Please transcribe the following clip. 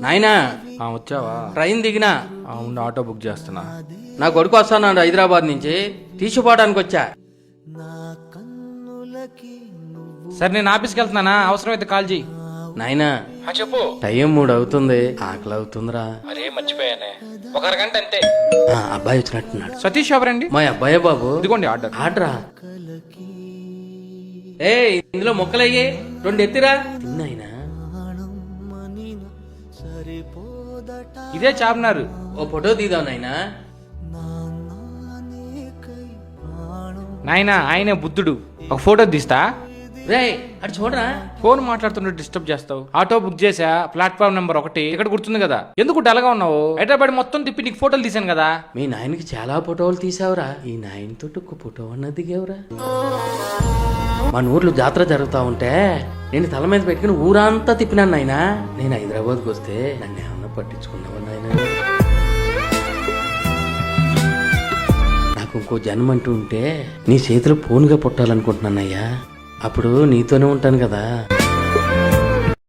నాయనా వచ్చావా? ట్రైన్ దిగినా. ఉండి ఆటో బుక్ చేస్తున్నా. నా కొడుకు వస్తాడు హైదరాబాద్ నుంచి, తీసుకుపోవడానికి వచ్చా. సరే నేను ఆఫీస్కి వెళ్తున్నానా, అవసరమైతే కాల్ చేయి. నాయనా చెప్పు. టైం 3 అవుతుంది, ఆకలి అవుతుందిరా. అరే మర్చిపోయానే, ఒక అరగంట అంతే. అబ్బాయి వచ్చినట్టున్నాడు. సతీష్ ఎవరండి? మా అబ్బాయే బాబు. ఇదిగోండి ఆర్డర్. ఆర్డరా? ఏ ఇందులో మొక్కలయ్యే 2 ఎత్తిరా. తిన్నాయినా ఇదే చార్మినార్. ఓ ఫోటో తీద్దాం నాయనా. నాయనా ఆయనే బుద్ధుడు, ఒక ఫోటో తీస్తా. రే అటు చూడరా. ఫోన్ మాట్లాడుతుంటే డిస్టర్బ్ చేస్తావు. ఆటో బుక్ చేసా, ప్లాట్ఫామ్ నెంబర్ 1 ఇక్కడ గుర్తుంది కదా. ఎందుకు డల్గా ఉన్నావు? హైదరాబాద్ మొత్తం తిప్పి నీకు ఫోటోలు తీసాను కదా. మీ నాయనకి చాలా ఫోటోలు తీసావురా. ఈ నాయనతో ఒక ఫోటో అన్న దిగేవురా. మన ఊర్లో జాతర జరుగుతా ఉంటే నేను తల మీద పెట్టుకుని ఊరంతా తిప్పినాను నాయనా. నేను హైదరాబాద్కి వస్తే నన్ను ఏమన్నా పట్టించుకున్నావా నాయన? నాకు ఇంకో జన్మ అంటూ ఉంటే నీ చేతిలో ఫోన్గా పుట్టాలనుకుంటున్నానయ్యా. అప్పుడు నీతోనే ఉంటాను కదా.